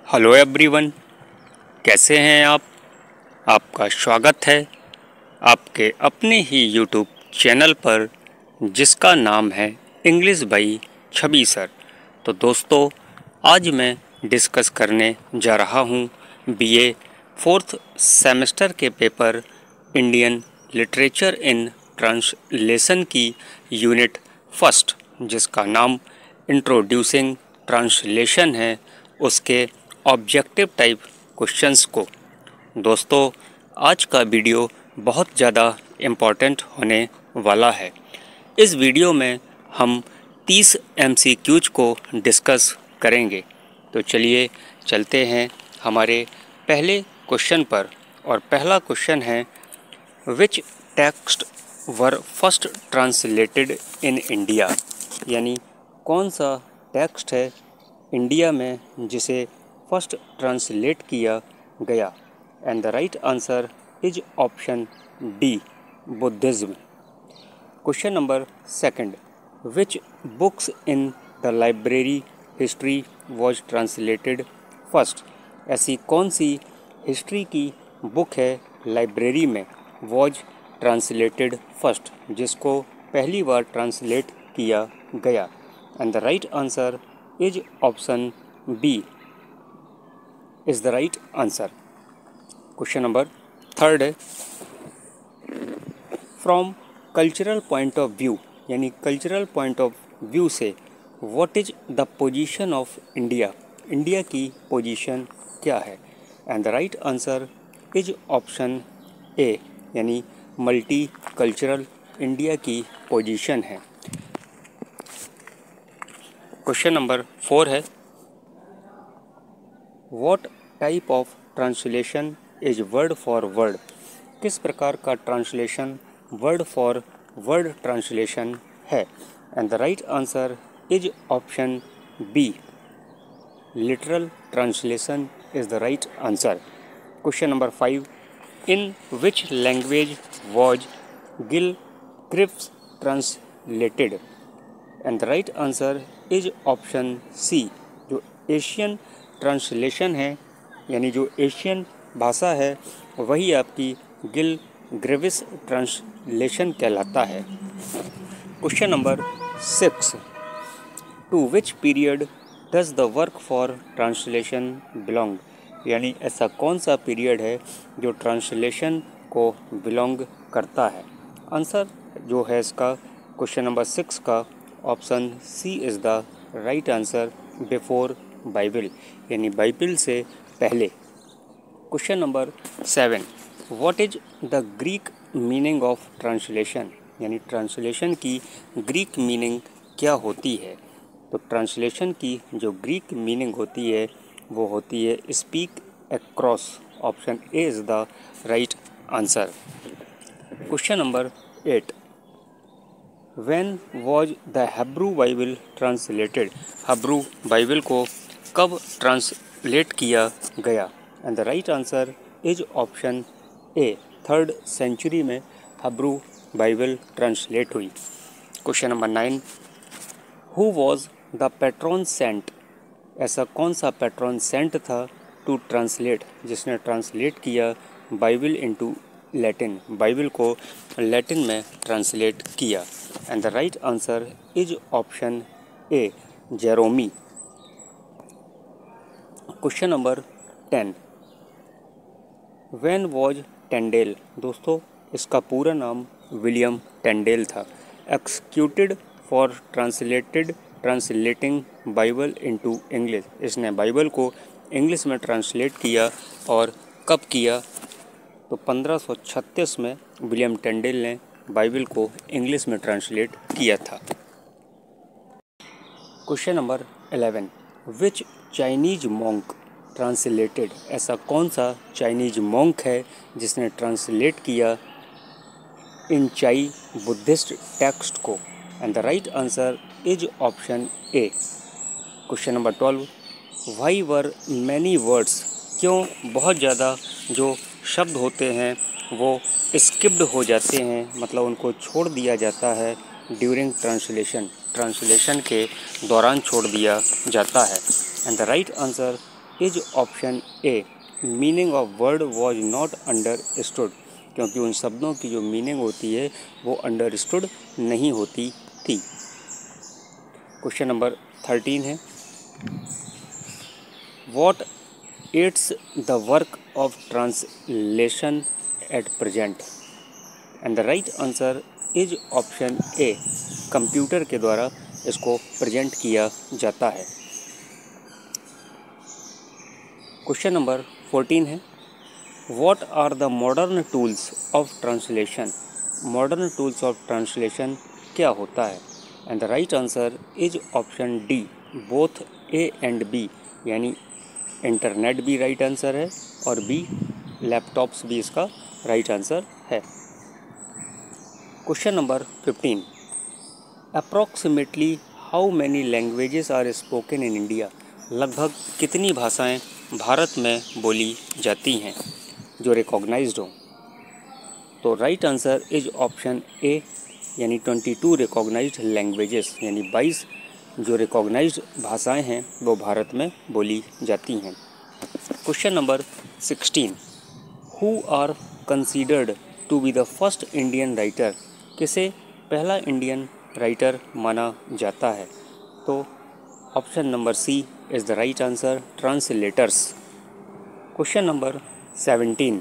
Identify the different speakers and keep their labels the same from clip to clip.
Speaker 1: Hello everyone, कैसे हैं आप। आपका स्वागत है आपके अपने ही यूट्यूब चैनल पर जिसका नाम है इंग्लिश बाई छवि सर। तो दोस्तों, आज मैं डिस्कस करने जा रहा हूँ बीए फोर्थ सेमेस्टर के paper Indian literature in translation की यूनिट फर्स्ट, जिसका नाम इंट्रोड्यूसिंग ट्रांसलेशन है, उसके ऑब्जेक्टिव टाइप क्वेश्चंस को। दोस्तों, आज का वीडियो बहुत ज़्यादा इम्पॉर्टेंट होने वाला है। इस वीडियो में हम 30 MCQs को डिस्कस करेंगे। तो चलिए चलते हैं हमारे पहले क्वेश्चन पर। और पहला क्वेश्चन है, which text were first translated in India, यानी कौन सा टेक्स्ट है इंडिया में जिसे फर्स्ट ट्रांसलेट किया गया। And the right answer is option D, Buddhism. Question number second, which books in the library history was translated first, ऐसी कौन सी हिस्ट्री की बुक है लाइब्रेरी में वॉज ट्रांसलेटेड फर्स्ट, जिसको पहली बार ट्रांसलेट किया गया। And the right answer is option B is the right answer. Question number third है, from cultural point of view, यानी कल्चरल पॉइंट ऑफ व्यू से what is the position of India, India की position क्या है। And the right answer is option A, यानी multi cultural India की position है। Question number 4 है, what type of translation is word for word, किस प्रकार का translation word for word translation है। And the right answer is option B, literal translation is the right answer. Question number 5, in which language was Gil Crips translated. And the right answer is option सी, जो Asian translation है, यानी जो Asian भाषा है वही आपकी Gill gravis translation कहलाता है। Question number 6, to which period does the work for translation belong, यानी ऐसा कौन सा पीरियड है जो ट्रांसलेशन को बिलोंग करता है। आंसर जो है इसका क्वेश्चन नंबर 6 का option C is the right answer, before Bible, यानी बाइबल से पहले। Question number 7, what is the Greek meaning of translation, यानी ट्रांसलेशन की ग्रीक मीनिंग क्या होती है। तो ट्रांसलेशन की जो ग्रीक मीनिंग होती है वो होती है speak across, option A is the right answer. Question number 8, when was the Hebrew Bible translated, Hebrew Bible को कब ट्रांसलेट किया गया। And the right answer is option A, 3rd century में हिब्रू बाइबल ट्रांसलेट हुई। Question number 9, who was the patron saint, ऐसा कौन सा patron saint था टू ट्रांसलेट, जिसने ट्रांसलेट किया बाइबल इनटू लैटिन, बाइबल को लैटिन में ट्रांसलेट किया। And the right answer is option A, Jerome. Question number 10, when was Tyndale, दोस्तों इसका पूरा नाम विलियम टेंडेल था, executed for translating Bible into English, इसने बाइबल को इंग्लिश में ट्रांसलेट किया और कब किया, तो 1536 में विलियम टेंडेल ने बाइबल को इंग्लिश में ट्रांसलेट किया था। क्वेश्चन नंबर 11, विच चाइनीज मॉन्क ट्रांसलेटेड, ऐसा कौन सा चाइनीज मॉन्क है जिसने ट्रांसलेट किया इन चाई बुद्धिस्ट टेक्स्ट को। And the right answer is option A. Question number 12, why were many words, क्यों बहुत ज़्यादा जो शब्द होते हैं वो स्किप्ड हो जाते हैं, मतलब उनको छोड़ दिया जाता है ड्यूरिंग ट्रांसलेशन, ट्रांसलेशन के दौरान छोड़ दिया जाता है। And the right answer is option a meaning of word was not understood, क्योंकि उन शब्दों की जो मीनिंग होती है वो अंडरस्टूड नहीं होती थी। क्वेश्चन नंबर 13 है, what aids the work of translation at present, and the right answer is option A computer के द्वारा इसको प्रेजेंट किया जाता है। क्वेश्चन नंबर 14 है, what are the modern tools of translation, modern tools of translation क्या होता है, and the right answer is option D both A and B, यानी इंटरनेट भी राइट आंसर है और बी लैपटॉप्स भी इसका राइट आंसर है। Question number 15, approximately how many languages are spoken in India, लगभग कितनी भाषाएं भारत में बोली जाती हैं जो रिकॉग्नाइज्ड हो। तो right answer is option A, यानी 22 रिकॉग्नाइज्ड लैंग्वेजेस, यानी 22 जो रिकॉग्नाइज्ड भाषाएं हैं वो भारत में बोली जाती हैं। Question number 16, who are considered to be the first Indian writer, किसे पहला इंडियन राइटर माना जाता है। तो option number C is the right answer, translators. Question number 17,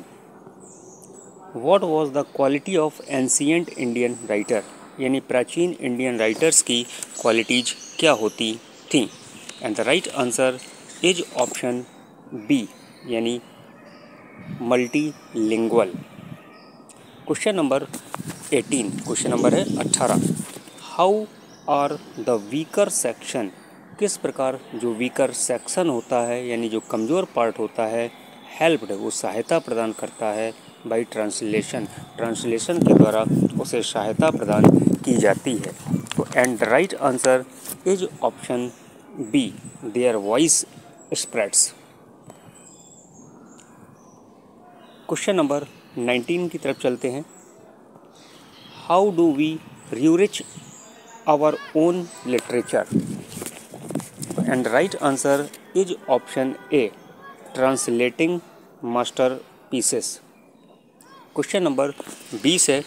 Speaker 1: what was the quality of ancient Indian writer, यानी प्राचीन Indian writers की qualities क्या होती थी, and the right answer is option B, यानी multilingual. Question number 18, question number है 18, how are the weaker section, किस प्रकार जो वीकर सेक्शन होता है यानी जो कमज़ोर पार्ट होता है, हेल्प्ड वो सहायता प्रदान करता है बाय ट्रांसलेशन, ट्रांसलेशन के द्वारा उसे सहायता प्रदान की जाती है। तो and the right answer is option B, their voice spreads. Question number 19 की तरफ चलते हैं, how do we reach our own literature, and right answer is option A, translating masterpieces. Question number 20 है,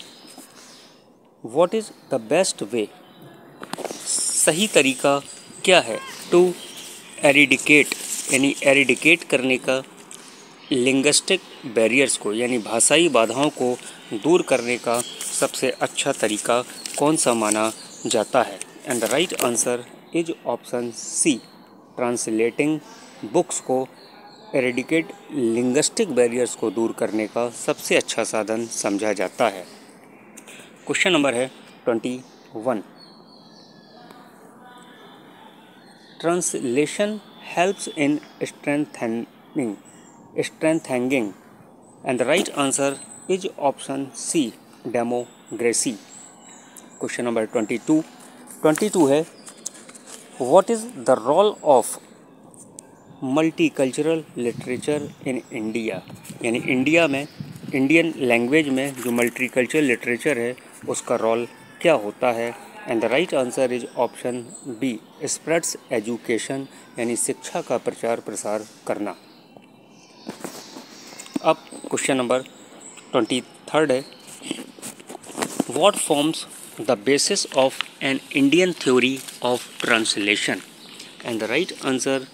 Speaker 1: what is the best way, सही तरीका क्या है to eradicate, यानी एरिडिकेट करने का लिंग्विस्टिक बैरियर्स को, यानी भाषाई बाधाओं को दूर करने का सबसे अच्छा तरीका कौन सा माना जाता है, and the right answer is option C, translating books को एरिडिकेट लिंग्विस्टिक बैरियर्स को दूर करने का सबसे अच्छा साधन समझा जाता है। क्वेश्चन नंबर है 21, translation helps in strengthening, and the right answer is option C, democracy. Question number 22 है, what is the role of multicultural literature in India, यानी इंडिया में इंडियन लैंग्वेज में जो मल्टीकल्चरल लिटरेचर है उसका रोल क्या होता है, and the right answer is option B, spreads education, यानी शिक्षा का प्रचार प्रसार करना। अब क्वेश्चन नंबर 23 है, what forms the basis of an Indian theory of translation, and the right answer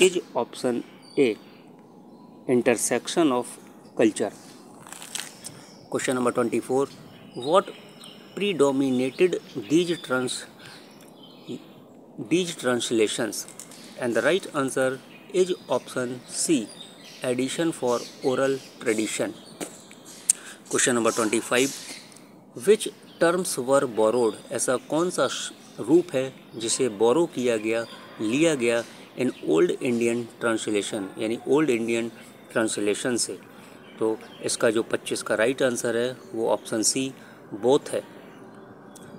Speaker 1: is option A, intersection of culture. Question number 24, what predominated these translations, and the right answer is option C, addition for oral tradition. Question number 25, which terms were borrowed, ऐसा कौन सा रूप है जिसे बोरो किया गया, लिया गया इन ओल्ड इंडियन ट्रांसलेशन, यानी ओल्ड इंडियन ट्रांसलेशन से। तो इसका जो 25 का राइट आंसर है वो ऑप्शन सी, बोथ है,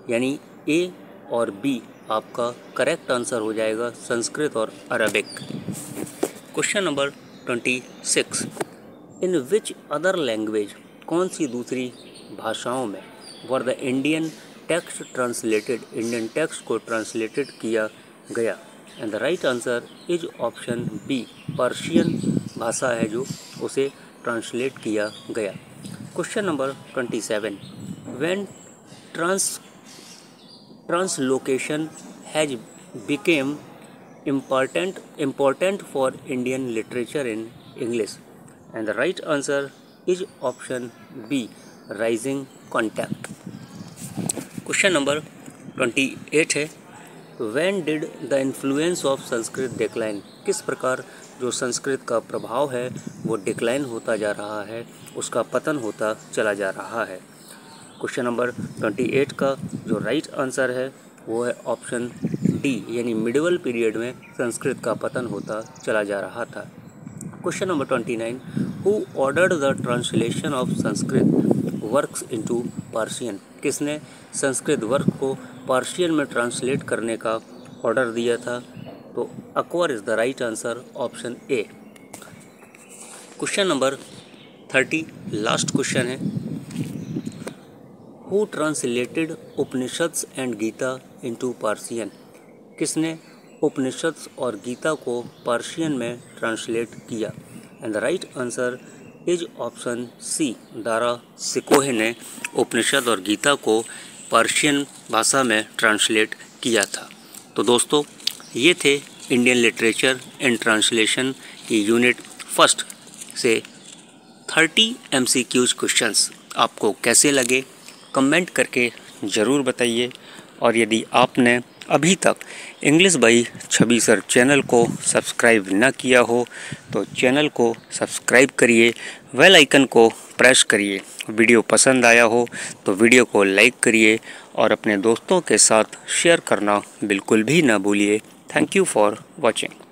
Speaker 1: यानी ए और बी आपका करेक्ट आंसर हो जाएगा, संस्कृत और Arabic. Question number 26, in which other language, कौन सी दूसरी भाषाओं में were the Indian text translated, Indian text को ट्रांसलेटेड किया गया, and the right answer is option B, Persian भाषा है जो उसे ट्रांसलेट किया गया। Question number 27, when translocation has become important for Indian literature in English, and the right answer is option B, rising contact। Question number 28 है, when did the influence of Sanskrit decline, किस प्रकार जो संस्कृत का प्रभाव है वो डिक्लाइन होता जा रहा है, उसका पतन होता चला जा रहा है। क्वेश्चन नंबर 28 का जो राइट आंसर है वो है ऑप्शन डी, यानी मिडिवल पीरियड में संस्कृत का पतन होता चला जा रहा था। Question number 29, who ordered the translation of Sanskrit works into Persian, किसने संस्कृत वर्क को पर्शियन में ट्रांसलेट करने का ऑर्डर दिया था? तो Akbar is the right answer, option A. Question number 30 last question है, who translated Upanishads and Gita into Persian, किसने उपनिषद्स और गीता को पर्शियन में ट्रांसलेट किया? And the right answer is option C, Dara Shikoh ने उपनिषद और गीता को पर्शियन भाषा में ट्रांसलेट किया था। तो दोस्तों ये थे इंडियन लिटरेचर एंड ट्रांसलेशन की यूनिट फर्स्ट से 30 MCQs क्वेश्चंस। आपको कैसे लगे कमेंट करके ज़रूर बताइए, और यदि आपने अभी तक English by Chhavi sir channel को सब्सक्राइब न किया हो तो चैनल को सब्सक्राइब करिए, बेल आइकन को प्रेस करिए। वीडियो पसंद आया हो तो वीडियो को लाइक करिए और अपने दोस्तों के साथ शेयर करना बिल्कुल भी ना भूलिए। Thank you for watching.